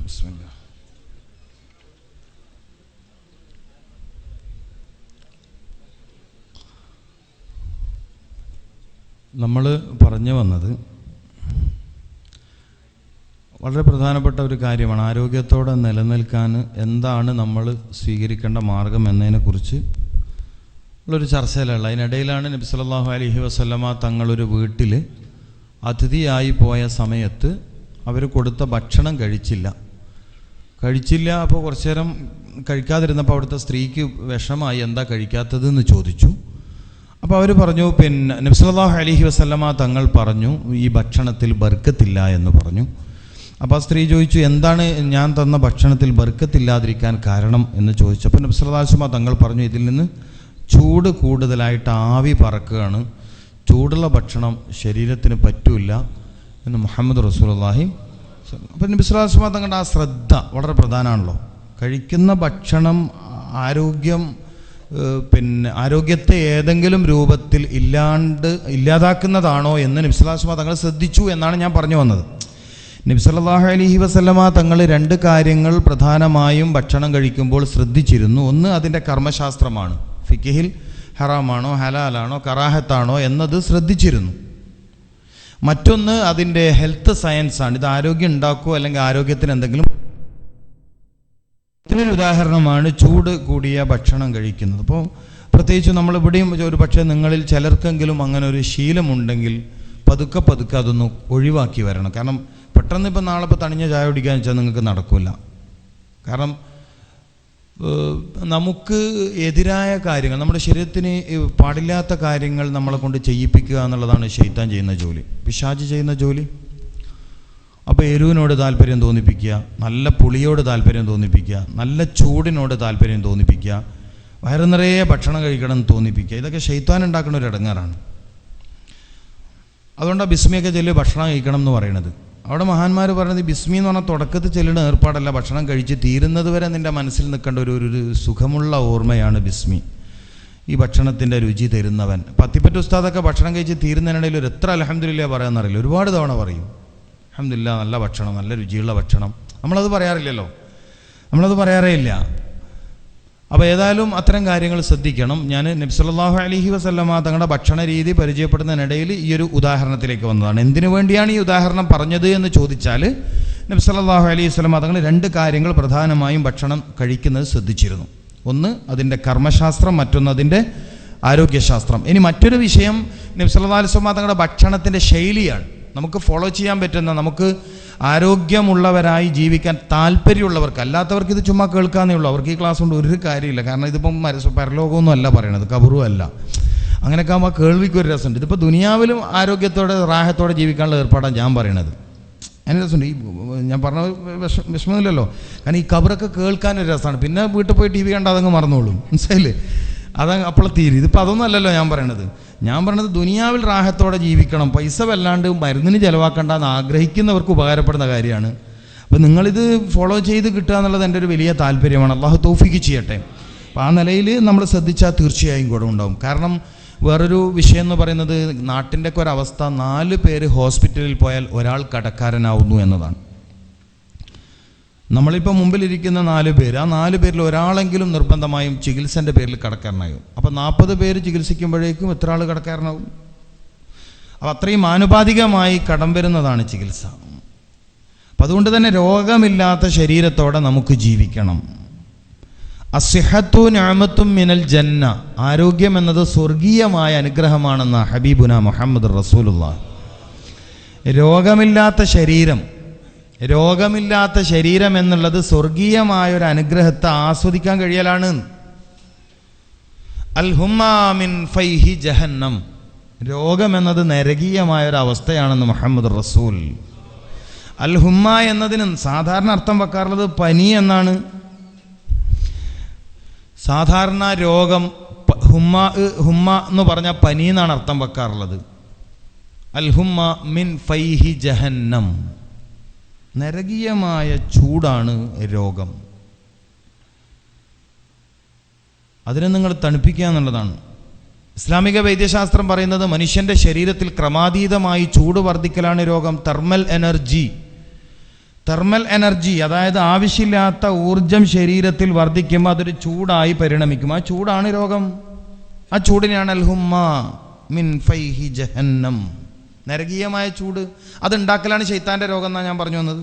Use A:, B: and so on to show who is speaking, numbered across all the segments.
A: ബിസ്മില്ലാ. നമ്മൾ പറഞ്ഞു വന്നത് വളരെ പ്രധാനപ്പെട്ട ഒരു കാര്യമാണ്. ആരോഗ്യത്തോടെ നിലനിൽക്കാൻ എന്താണ് നമ്മൾ സ്വീകരിക്കേണ്ട മാർഗം എന്നതിനെക്കുറിച്ച് ഉള്ളൊരു ചർച്ചയിലുള്ള. അതിനിടയിലാണ് നബി സല്ലല്ലാഹു അലൈഹി വസല്ലമ തങ്ങളൊരു വീട്ടിൽ അതിഥിയായി പോയ സമയത്ത് അവർ കൊടുത്ത ഭക്ഷണം കഴിച്ചില്ല. അപ്പോൾ കുറച്ചു നേരം കഴിക്കാതിരുന്നപ്പോൾ അവിടുത്തെ സ്ത്രീക്ക് വിഷമായി, എന്താ കഴിക്കാത്തതെന്ന് ചോദിച്ചു. അപ്പോൾ അവർ പറഞ്ഞു, പിന്നെ നബി സല്ലല്ലാഹു അലൈഹി വസല്ലമ തങ്ങൾ പറഞ്ഞു, ഈ ഭക്ഷണത്തിൽ ബർക്കത്തില്ല എന്ന് പറഞ്ഞു. അപ്പോൾ ആ സ്ത്രീ ചോദിച്ചു, എന്താണ് ഞാൻ തന്ന ഭക്ഷണത്തിൽ ബർക്കത്തില്ലാതിരിക്കാൻ കാരണം എന്ന് ചോദിച്ചപ്പോൾ നബി സല്ലല്ലാഹു അലൈഹി വസല്ലമ തങ്ങൾ പറഞ്ഞു, ഇതിൽ നിന്ന് ചൂട് കൂടുതലായിട്ട് ആവി പറക്കുകയാണ്, ചൂടുള്ള ഭക്ഷണം ശരീരത്തിന് പറ്റില്ല എന്ന് മുഹമ്മദ് റസൂലുള്ളാഹി. അപ്പോൾ നബി സല്ലല്ലാഹു അലൈഹി വസല്ലമ തങ്ങളുടെ ആ ശ്രദ്ധ വളരെ പ്രധാനമാണല്ലോ. കഴിക്കുന്ന ഭക്ഷണം ആരോഗ്യത്തെ ഏതെങ്കിലും രൂപത്തിൽ ഇല്ലാതാക്കുന്നതാണോ എന്ന് നബി സല്ലല്ലാഹു അലൈഹി വസല്ലമ തങ്ങൾ ശ്രദ്ധിച്ചു എന്നാണ് ഞാൻ പറഞ്ഞു വന്നത്. നബി സല്ലല്ലാഹു അലൈഹി വസല്ലമ തങ്ങൾ രണ്ട് കാര്യങ്ങൾ പ്രധാനമായും ഭക്ഷണം കഴിക്കുമ്പോൾ ശ്രദ്ധിച്ചിരുന്നു. ഒന്ന് അതിൻ്റെ കർമ്മശാസ്ത്രമാണ്, ഫിഖിഹിൽ ഹറാമാണോ ഹലാലാണോ കറാഹത്താണോ എന്നത് ശ്രദ്ധിച്ചിരുന്നു. മറ്റൊന്ന് അതിൻ്റെ ഹെൽത്ത് സയൻസാണ്, ഇത് ആരോഗ്യം ഉണ്ടാക്കുമോ അല്ലെങ്കിൽ ആരോഗ്യത്തിന് എന്തെങ്കിലും. ഇതിനൊരു ഉദാഹരണമാണ് ചൂട് കൂടിയ ഭക്ഷണം കഴിക്കുന്നത്. അപ്പോൾ പ്രത്യേകിച്ച് നമ്മളിവിടെയും ഒരു പക്ഷേ നിങ്ങളിൽ ചിലർക്കെങ്കിലും അങ്ങനെ ഒരു ശീലമുണ്ടെങ്കിൽ പതുക്കെ അതൊന്ന് ഒഴിവാക്കി വരണം. കാരണം പെട്ടെന്ന് ഇപ്പം നാളെ തണിഞ്ഞ ചായ കുടിക്കാന്ന് വെച്ചാൽ നിങ്ങൾക്ക് നടക്കില്ല. കാരണം നമുക്ക് എതിരായ കാര്യങ്ങൾ, നമ്മുടെ ശരീരത്തിന് പാടില്ലാത്ത കാര്യങ്ങൾ നമ്മളെ കൊണ്ട് ചെയ്യിപ്പിക്കുക എന്നുള്ളതാണ് ശൈത്താൻ ചെയ്യുന്ന ജോലി, പിശാച് ചെയ്യുന്ന ജോലി. അപ്പോൾ എരിവിനോട് താല്പര്യം തോന്നിപ്പിക്കുക, നല്ല പുളിയോട് താല്പര്യം തോന്നിപ്പിക്കുക, നല്ല ചൂടിനോട് താല്പര്യം തോന്നിപ്പിക്കുക, വയറു നിറയെ ഭക്ഷണം കഴിക്കണം എന്ന് തോന്നിപ്പിക്കുക, ഇതൊക്കെ ശൈത്താൻ ഉണ്ടാക്കുന്ന ഒരു ഇടങ്ങാറാണ്. അതുകൊണ്ടാണ് ബിസ്മിയൊക്കെ ചൊല്ലി ഭക്ഷണം കഴിക്കണം എന്ന് പറയുന്നത്. അവിടെ മഹാന്മാർ പറയുന്നത് ബിസ്മി എന്ന് പറഞ്ഞാൽ തുടക്കത്തിൽ ചെല്ലുന്ന ഏർപ്പാടല്ല, ഭക്ഷണം കഴിച്ച് തീരുന്നത് വരെ നിൻ്റെ മനസ്സിൽ നിൽക്കേണ്ട ഒരു സുഖമുള്ള ഓർമ്മയാണ് ബിസ്മി. ഈ ഭക്ഷണത്തിൻ്റെ രുചി തരുന്നവൻ. പത്തിപ്പറ്റ ഉസ്താദൊക്കെ ഭക്ഷണം കഴിച്ച് തീരുന്നതിനിടയിൽ ഒരു എത്ര അൽഹംദുലില്ലാ പറയാമെന്നറിയില്ല, ഒരുപാട് തവണ പറയും അൽഹംദുലില്ലാ, നല്ല ഭക്ഷണം, നല്ല രുചിയുള്ള ഭക്ഷണം. നമ്മളത് പറയാറില്ലല്ലോ, നമ്മളത് പറയാറേ ഇല്ല. അപ്പോൾ ഏതായാലും അത്തരം കാര്യങ്ങൾ ശ്രദ്ധിക്കണം. ഞാൻ നബി സല്ലല്ലാഹു അലൈഹി വസല്ലമ തങ്ങളുടെ ഭക്ഷണ രീതി പരിചയപ്പെടുന്നതിനിടയിൽ ഈ ഒരു ഉദാഹരണത്തിലേക്ക് വന്നതാണ്. എന്തിനു വേണ്ടിയാണ് ഈ ഉദാഹരണം പറഞ്ഞത് എന്ന് ചോദിച്ചാൽ, നബി സല്ലല്ലാഹു അലൈഹി വസല്ലമ തങ്ങൾ രണ്ട് കാര്യങ്ങൾ പ്രധാനമായും ഭക്ഷണം കഴിക്കുന്നത് ശ്രദ്ധിച്ചിരുന്നു. ഒന്ന് അതിൻ്റെ കർമ്മശാസ്ത്രം, മറ്റൊന്ന് അതിൻ്റെ ആരോഗ്യശാസ്ത്രം. ഇനി മറ്റൊരു വിഷയം നബി സല്ലല്ലാഹു അലൈഹി വസല്ലമ തങ്ങളുടെ ഭക്ഷണത്തിൻ്റെ ശൈലിയാണ്. നമുക്ക് ഫോളോ ചെയ്യാൻ പറ്റുന്ന, നമുക്ക് ആരോഗ്യമുള്ളവരായി ജീവിക്കാൻ താല്പര്യമുള്ളവർക്ക്, അല്ലാത്തവർക്ക് ഇത് ചുമ്മാ കേൾക്കാന്നേ ഉള്ളൂ. അവർക്ക് ഈ ക്ലാസ് കൊണ്ട് ഒരു കാര്യമില്ല. കാരണം ഇതിപ്പം പരലോകമൊന്നും അല്ല പറയണത്, കബറും അല്ല. അങ്ങനെയൊക്കെ ആകുമ്പോൾ കേൾവിക്ക് ഒരു രസമുണ്ട്. ഇതിപ്പോൾ ദുനിയാവിലും ആരോഗ്യത്തോടെ റാഹത്തോടെ ജീവിക്കാനുള്ള ഏർപ്പാടാണ് ഞാൻ പറയണത്. അതിന് രസമുണ്ട്. ഈ ഞാൻ പറഞ്ഞ വിഷമമില്ലല്ലോ. കാരണം ഈ കബറൊക്കെ കേൾക്കാനൊരു രസമാണ്. പിന്നെ വീട്ടിൽ പോയി TV കണ്ടാൽ അതങ്ങ് മറന്നോളും, മനസ്സിലായില്ലേ? അതങ്ങ് അപ്പോൾ തീരും. ഇതിപ്പോൾ അതൊന്നും അല്ലല്ലോ ഞാൻ പറയണത്. ഞാൻ പറഞ്ഞത് ദുനിയാവിൽ റാഹത്തോടെ ജീവിക്കണം, പൈസ വല്ലാണ്ട് മരുന്നിന് ചിലവാക്കണ്ടെന്ന് ആഗ്രഹിക്കുന്നവർക്ക് ഉപകാരപ്പെടുന്ന കാര്യമാണ്. അപ്പോൾ നിങ്ങളിത് ഫോളോ ചെയ്ത് കിട്ടുക എന്നുള്ളത് എൻ്റെ ഒരു വലിയ താല്പര്യമാണ്. അള്ളാഹു തൗഫീഖ് ചെയ്യട്ടെ. അപ്പോൾ ആ നിലയിൽ നമ്മൾ ശ്രദ്ധിച്ചാൽ തീർച്ചയായും ഗുണമുണ്ടാവും. കാരണം വേറൊരു വിഷയം എന്ന് പറയുന്നത്, നാട്ടിൻ്റെയൊക്കെ ഒരവസ്ഥ, 4 പേര് ഹോസ്പിറ്റലിൽ പോയാൽ ഒരാൾ കടക്കാരനാവുന്നു എന്നതാണ്. നമ്മളിപ്പോൾ മുമ്പിലിരിക്കുന്ന 4 പേര്, ആ 4 പേരിൽ ഒരാളെങ്കിലും നിർബന്ധമായും ചികിത്സൻ്റെ പേരിൽ കടക്കാരനാകും. അപ്പോൾ 40 പേര് ചികിത്സിക്കുമ്പോഴേക്കും എത്ര ആൾ കടക്കാരനാകും? അപ്പോൾ അത്രയും ആനുപാതികമായി കടം വരുന്നതാണ് ചികിത്സ. അപ്പം അതുകൊണ്ട് തന്നെ രോഗമില്ലാത്ത ശരീരത്തോടെ നമുക്ക് ജീവിക്കണം. അസ്സിഹത്തു നിഅമത്തും മിനൽ ജന്ന, ആരോഗ്യം എന്നത് സ്വർഗീയമായ അനുഗ്രഹമാണെന്ന ഹബീബുന മുഹമ്മദ് റസൂലുള്ളാഹി. രോഗമില്ലാത്ത ശരീരം എന്നുള്ളത് സ്വർഗീയമായൊരു അനുഗ്രഹത്തെ ആസ്വദിക്കാൻ കഴിയലാണ്. അൽ ഹുമ്മാ മിൻ ഫൈഹി ജഹന്നം, രോഗമെന്നത് നരകീയമായൊരവസ്ഥയാണെന്ന് മുഹമ്മദ് റസൂൽ. അൽ ഹുമ്മ എന്നതിന് സാധാരണ അർത്ഥം വെക്കാറുള്ളത് പനി എന്നാണ്. സാധാരണ രോഗം ഹുമ്മ എന്ന് പറഞ്ഞാൽ പനി എന്നാണ് അർത്ഥം വെക്കാറുള്ളത്. അൽ ഹുമ്മ മിൻ ഫൈഹി ജഹന്നം, നരകീയമായ ചൂടാണ് രോഗം. അതിനെ നിങ്ങൾ തണുപ്പിക്കുക എന്നുള്ളതാണ്. ഇസ്ലാമിക വൈദ്യശാസ്ത്രം പറയുന്നത് മനുഷ്യൻ്റെ ശരീരത്തിൽ ക്രമാതീതമായി ചൂട് വർദ്ധിക്കലാണ് രോഗം. തെർമൽ എനർജി, തെർമൽ എനർജി, അതായത് ആവശ്യമില്ലാത്ത ഊർജം ശരീരത്തിൽ വർദ്ധിക്കുമ്പോൾ അതൊരു ചൂടായി പരിണമിക്കും. ആ ചൂടാണ് രോഗം. ആ ചൂടിനെയാണ് അൽഹുമ്മ മിൻ ഫൈഹി ജഹന്നം, നരകീയമായ ചൂട്. അതുണ്ടാക്കലാണ് ശൈത്താൻ്റെ രോഗം എന്നാണ് ഞാൻ പറഞ്ഞു വന്നത്.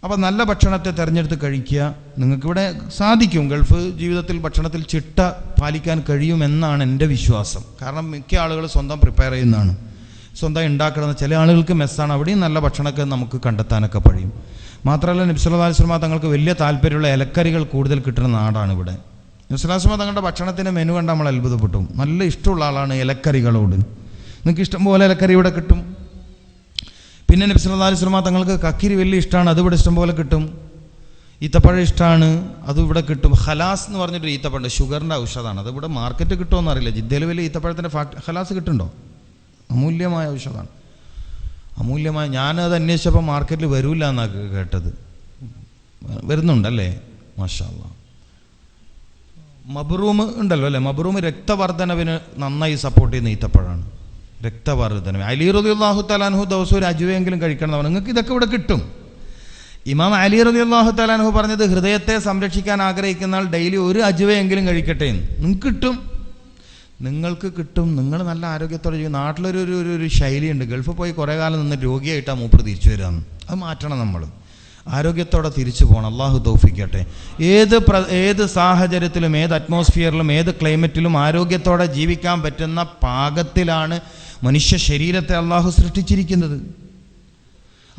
A: അപ്പോൾ നല്ല ഭക്ഷണത്തെ തിരഞ്ഞെടുത്ത് കഴിക്കുക. നിങ്ങൾക്കിവിടെ സാധിക്കും. ഗൾഫ് ജീവിതത്തിൽ ഭക്ഷണത്തിൽ ചിട്ട പാലിക്കാൻ കഴിയുമെന്നാണ് എൻ്റെ വിശ്വാസം. കാരണം മിക്ക ആളുകൾ സ്വന്തം പ്രിപ്പയർ ചെയ്യുന്നതാണ്, സ്വന്തം ഉണ്ടാക്കണമെന്ന്. ചില ആളുകൾക്ക് മെസ്സാണ്, അവിടെയും നല്ല ഭക്ഷണമൊക്കെ നമുക്ക് കണ്ടെത്താനൊക്കെ കഴിയും. മാത്രമല്ല നബി സല്ലല്ലാഹു അലൈഹി വസല്ലം തങ്ങൾക്ക് വലിയ താല്പര്യമുള്ള ഇലക്കറികൾ കൂടുതൽ കിട്ടുന്ന നാടാണ് ഇവിടെ. നബി സല്ലല്ലാഹു അലൈഹി വസല്ലം തങ്ങളുടെ ഭക്ഷണത്തിൻ്റെ മെനു കണ്ട് നമ്മൾ അത്ഭുതപ്പെട്ടു. നല്ല ഇഷ്ടമുള്ള ആളാണ് ഇലക്കറികളോട്. നിങ്ങൾക്ക് ഇഷ്ടം പോലെ ഇലക്കറി ഇവിടെ കിട്ടും. പിന്നെ നബി സല്ലല്ലാഹു അലൈഹി വസല്ലം തങ്ങൾക്ക് കക്കിരി വലിയ ഇഷ്ടമാണ്, അത് ഇവിടെ ഇഷ്ടം പോലെ കിട്ടും. ഈത്തപ്പഴം ഇഷ്ടമാണ്, അതും ഇവിടെ കിട്ടും. ഖലാസ് എന്ന് പറഞ്ഞിട്ട് ഈത്തപ്പഴം, ഷുഗറിൻ്റെ ഔഷധമാണ്. അത് ഇവിടെ മാർക്കറ്റ് കിട്ടുമോ അറിയില്ല. ജിദ്ദയിൽ വലിയ ഈത്തപ്പഴത്തിൻ്റെ ഖലാസ് കിട്ടുന്നുണ്ടോ? അമൂല്യമായ ഔഷധമാണ്, അമൂല്യമായ. ഞാനത് അന്വേഷിച്ചപ്പോൾ മാർക്കറ്റിൽ വരില്ല എന്നാണ് കേട്ടത്. വരുന്നുണ്ടല്ലേ? മാഷാ അല്ലാഹ്. മബ്റൂം ഉണ്ടല്ലോ അല്ലേ? മബ്റൂം രക്തവർദ്ധനവിന് നന്നായി സപ്പോർട്ട് ചെയ്യുന്ന ഈത്തപ്പഴമാണ്. രക്തവർദ്ധനവ്. അലി റളിയല്ലാഹു തആല അൻഹു ദിവസം ഒരു അജുവയെങ്കിലും കഴിക്കണം എന്ന് പറഞ്ഞു. നിങ്ങൾക്ക് ഇതൊക്കെ ഇവിടെ കിട്ടും. ഇമാം അലി റളിയല്ലാഹു തആല അൻഹു പറഞ്ഞത്, ഹൃദയത്തെ സംരക്ഷിക്കാൻ ആഗ്രഹിക്കുന്ന ആൾ ഡെയിലി ഒരു അജുവയെങ്കിലും കഴിക്കട്ടെ എന്ന്. നിങ്ങൾക്ക് കിട്ടും. നിങ്ങൾ നല്ല ആരോഗ്യത്തോടെ ചെയ്യും. നാട്ടിലൊരു ഒരു ശൈലിയുണ്ട്, ഗൾഫിൽ പോയി കുറേ കാലം നിന്ന് രോഗിയായിട്ടാണ് മൂപ്പർ തിരിച്ചു വരാമെന്ന്. അത് മാറ്റണം. നമ്മൾ ആരോഗ്യത്തോടെ തിരിച്ചു പോകണം. അള്ളാഹു തൗഫീഖട്ടെ. ഏത് സാഹചര്യത്തിലും, ഏത് അറ്റ്മോസ്ഫിയറിലും, ഏത് ക്ലൈമറ്റിലും ആരോഗ്യത്തോടെ ജീവിക്കാൻ പറ്റുന്ന പാകത്തിലാണ് മനുഷ്യ ശരീരത്തെ അള്ളാഹു സൃഷ്ടിച്ചിരിക്കുന്നത്.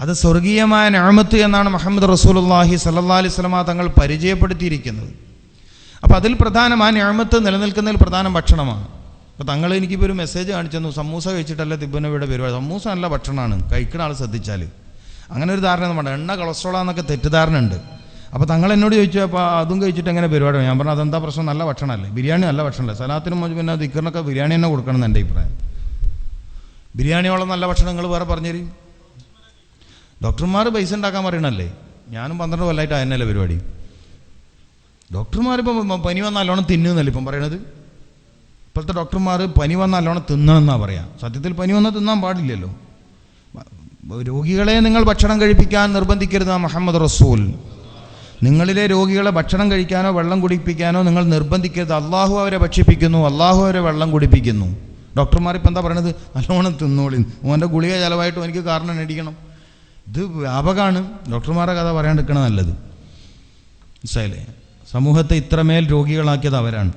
A: അത് സ്വർഗീയമായ നിഅമത്ത് എന്നാണ് മുഹമ്മദ് റസൂലുള്ളാഹി സ്വല്ലല്ലാഹി അലൈഹി വസല്ലം തങ്ങൾ പരിചയപ്പെടുത്തിയിരിക്കുന്നത്. അപ്പോൾ അതിൽ പ്രധാനം, ആ നിഅമത്ത് നിലനിൽക്കുന്നതിൽ പ്രധാനം ഭക്ഷണമാണ്. അപ്പോൾ തങ്ങൾ എനിക്കിപ്പോൾ ഒരു മെസ്സേജ് കാണിച്ചു തന്നു, സമൂസ കഴിച്ചിട്ടല്ല തിബ്ബനബിയുടെ പരിപാടി. സമൂസ നല്ല ഭക്ഷണമാണ്, കഴിക്കുന്ന ആൾ ശ്രദ്ധിച്ചാൽ. അങ്ങനെ ഒരു ധാരണ നമ്മുടെ എണ്ണ കൊളസ്ട്രോളാന്നൊക്കെ തെറ്റിദ്ധാരണ ഉണ്ട്. അപ്പോൾ തങ്ങൾ എന്നോട് ചോദിച്ചു, അപ്പോൾ അതും കഴിച്ചിട്ട് എങ്ങനെ പരിപാടി? ഞാൻ പറഞ്ഞു, അതെന്താ പ്രശ്നം, നല്ല ഭക്ഷണമല്ലേ, ബിരിയാണി നല്ല ഭക്ഷണമല്ലേ, സലാത്തിനും പിന്നെ ദിക്കറിനൊക്കെ ബിരിയാണി തന്നെ കൊടുക്കണം എന്ന് എൻ്റെ അഭിപ്രായം. ബിരിയാണിയോളം നല്ല ഭക്ഷണങ്ങൾ വേറെ പറഞ്ഞു തരും. ഡോക്ടർമാർ പൈസ ഉണ്ടാക്കാൻ പറയണല്ലേ. ഞാനും 12 കൊല്ലമായിട്ട് അതിനല്ലേ പരിപാടി. ഡോക്ടർമാരിപ്പം പനി വന്നാൽ നല്ലോണം തിന്നുന്നല്ലേ ഇപ്പം പറയണത്. ഇപ്പോഴത്തെ ഡോക്ടർമാർ പനി വന്നാൽ നല്ലോണം തിന്നണമെന്നാണ് പറയാം. സത്യത്തിൽ പനി വന്നാൽ തിന്നാൻ പാടില്ലല്ലോ. രോഗികളെ നിങ്ങൾ ഭക്ഷണം കഴിപ്പിക്കാൻ നിർബന്ധിക്കരുത് മുഹമ്മദ് റസൂൽ. നിങ്ങളിലെ രോഗികളെ ഭക്ഷണം കഴിക്കാനോ വെള്ളം കുടിപ്പിക്കാനോ നിങ്ങൾ നിർബന്ധിക്കരുത്. അള്ളാഹു അവരെ ഭക്ഷിപ്പിക്കുന്നു, അള്ളാഹു അവരെ വെള്ളം കുടിപ്പിക്കുന്നു. ഡോക്ടർമാരിപ്പോൾ എന്താ പറയണത്? നല്ലോണം തിന്നോളി, ഓൻ്റെ ഗുളിക ചിലവായിട്ടും എനിക്ക് കാരണം അടിക്കണം. ഇത് വ്യാപകമാണ്. ഡോക്ടർമാരുടെ കഥ പറയാണ്ടിരിക്കണം നല്ലത്. മനസ്സിലായില്ലേ? സമൂഹത്തെ ഇത്രമേൽ രോഗികളാക്കിയത് അവരാണ്.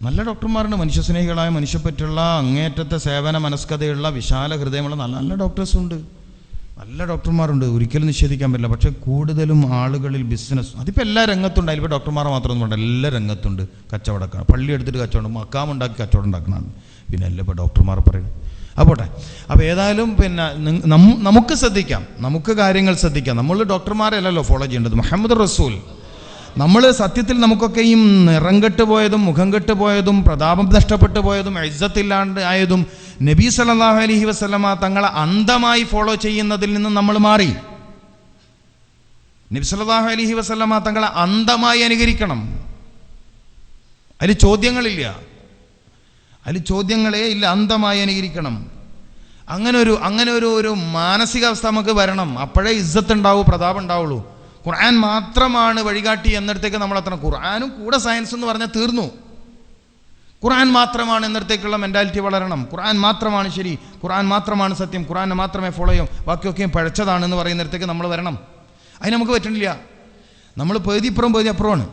A: നല്ല ഡോക്ടർമാരുണ്ട്, മനുഷ്യസ്നേഹികളായ, മനുഷ്യപ്പറ്റുള്ള, അങ്ങേറ്റത്തെ സേവന മനസ്കതയുള്ള, വിശാല ഹൃദയമുള്ള നല്ല നല്ല ഡോക്ടേഴ്സുണ്ട്, നല്ല ഡോക്ടർമാരുണ്ട്, ഒരിക്കലും നിഷേധിക്കാൻ പറ്റില്ല. പക്ഷേ കൂടുതലും ആളുകളിൽ ബിസിനസ്, അതിപ്പോൾ എല്ലാ രംഗത്തുണ്ട്. അതിലിപ്പോൾ ഡോക്ടർമാരെ മാത്രമൊന്നും വേണ്ട, എല്ലാ രംഗത്തുണ്ട് കച്ചവടക്കാണ്. പള്ളി എടുത്തിട്ട് കച്ചവടം, മക്കാമുണ്ടാക്കി കച്ചവടം ഉണ്ടാക്കണമാണ്. പിന്നെ അല്ല ഇപ്പോൾ ഡോക്ടർമാർ പറയുന്നത്. പോട്ടെ. അപ്പോൾ ഏതായാലും പിന്നെ നമുക്ക് ശ്രദ്ധിക്കാം, നമുക്ക് കാര്യങ്ങൾ ശ്രദ്ധിക്കാം. നമ്മൾ ഡോക്ടർമാരല്ലല്ലോ ഫോളോ ചെയ്യേണ്ടത്, മുഹമ്മദ് റസൂൽ. നമ്മൾ സത്യത്തിൽ നമുക്കൊക്കെയും നിറം കെട്ടുപോയതും മുഖം കെട്ടുപോയതും പ്രതാപം നഷ്ടപ്പെട്ടു പോയതും ഇസ്സത്തില്ലാണ്ട് ആയതും നബി സല്ലല്ലാഹു അലൈഹി വസല്ലമ തങ്ങളെ അന്ധമായി ഫോളോ ചെയ്യുന്നതിൽ നിന്ന് നമ്മൾ മാറി. നബി സല്ലല്ലാഹു അലൈഹി വസല്ലമ തങ്ങളെ അന്ധമായി അനുകരിക്കണം. അതിൽ ചോദ്യങ്ങളില്ല, അതിൽ ചോദ്യങ്ങളേ ഇല്ല. അന്ധമായി അനുകരിക്കണം. അങ്ങനെ ഒരു മാനസികാവസ്ഥ നമുക്ക് വരണം. അപ്പോഴേ ഇസ്സത്ത് ഉണ്ടാവൂ, പ്രതാപം ഉണ്ടാവുള്ളൂ. ഖുർആൻ മാത്രമാണ് വഴികാട്ടി എന്നിടത്തേക്ക് നമ്മൾ എത്തണം. ഖുർആനും കൂടെ സയൻസ് എന്ന് പറഞ്ഞാൽ തീർന്നു. ഖുർആൻ മാത്രമാണ് എന്നിടത്തേക്കുള്ള മെൻറ്റാലിറ്റി വളരണം. ഖുർആൻ മാത്രമാണ് ശരി, ഖുർആൻ മാത്രമാണ് സത്യം, ഖുർആനെ മാത്രമേ ഫോളോ ചെയ്യും, ബാക്കിയൊക്കെയും പഴച്ചതാണെന്ന് പറയുന്നിടത്തേക്ക് നമ്മൾ വരണം. അതിന് നമുക്ക് പറ്റണില്ല. നമ്മൾ പേതിപ്പുറമാണ്.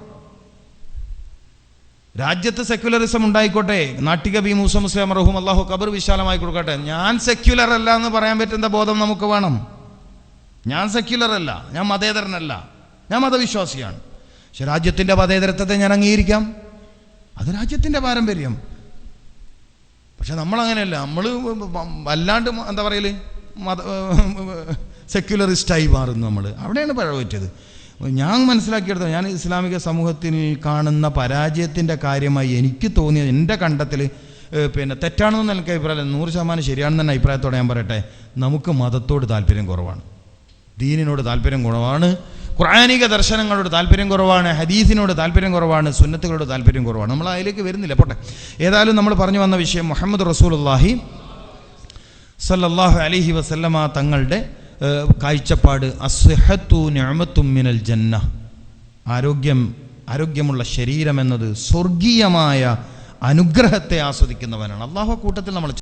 A: രാജ്യത്ത് സെക്യുലറിസം ഉണ്ടായിക്കോട്ടെ. നാട്ടിക ബി മൂസ മുസ്ലിം റഹൂം അള്ളാഹു ഖബർ വിശാലമായി കൊടുക്കട്ടെ. ഞാൻ സെക്യുലർ അല്ല എന്ന് പറയാൻ പറ്റുന്ന ബോധം നമുക്ക് വേണം. ഞാൻ സെക്യുലർ അല്ല, ഞാൻ മതേതരനല്ല, ഞാൻ മതവിശ്വാസിയാണ്. പക്ഷെ രാജ്യത്തിൻ്റെ മതേതരത്വത്തെ ഞാൻ അംഗീകരിക്കാം. അത് രാജ്യത്തിൻ്റെ പാരമ്പര്യം. പക്ഷെ നമ്മളങ്ങനെയല്ല. നമ്മൾ വല്ലാണ്ട് എന്താ പറയല്, സെക്യുലറിസ്റ്റായി മാറുന്നു. നമ്മൾ അവിടെയാണ് പിഴ പറ്റിയത്. ഞാൻ മനസ്സിലാക്കിയെടുത്തത്, ഞാൻ ഇസ്ലാമിക സമൂഹത്തിൽ കാണുന്ന പരാജയത്തിൻ്റെ കാര്യമായി എനിക്ക് തോന്നിയത്, എൻ്റെ കണ്ടെത്തൽ പിന്നെ തെറ്റാണെന്ന് എനിക്ക് അഭിപ്രായം 100% ശരിയാണെന്ന് തന്നെ അഭിപ്രായത്തോടെ ഞാൻ പറയട്ടെ. നമുക്ക് മതത്തോട് താല്പര്യം കുറവാണ്, ദീനിനോട് താല്പര്യം കുറവാണ്, ഖുർആനിക ദർശനങ്ങളോട് താല്പര്യം കുറവാണ്, ഹദീസിനോട് താല്പര്യം കുറവാണ്, സുന്നത്തുകളോട് താല്പര്യം കുറവാണ്. നമ്മൾ അതിലേക്ക് വരുന്നില്ല, പോട്ടെ. ഏതായാലും നമ്മൾ പറഞ്ഞു വന്ന വിഷയം മുഹമ്മദ് റസൂലുള്ളാഹി സ്വല്ലല്ലാഹു അലൈഹി വസല്ലമ തങ്ങളുടെ കാഴ്ചപ്പാട് അസ്ഹത്തു നിഅമത്തും മിനൽ ജന്ന, ആരോഗ്യമുള്ള ശരീരം എന്നത് സ്വർഗീയമായ അനുഗ്രഹത്തെ ആസ്വദിക്കുന്നവനാണ്. അള്ളാഹു കൂട്ടത്തിൽ നമ്മൾ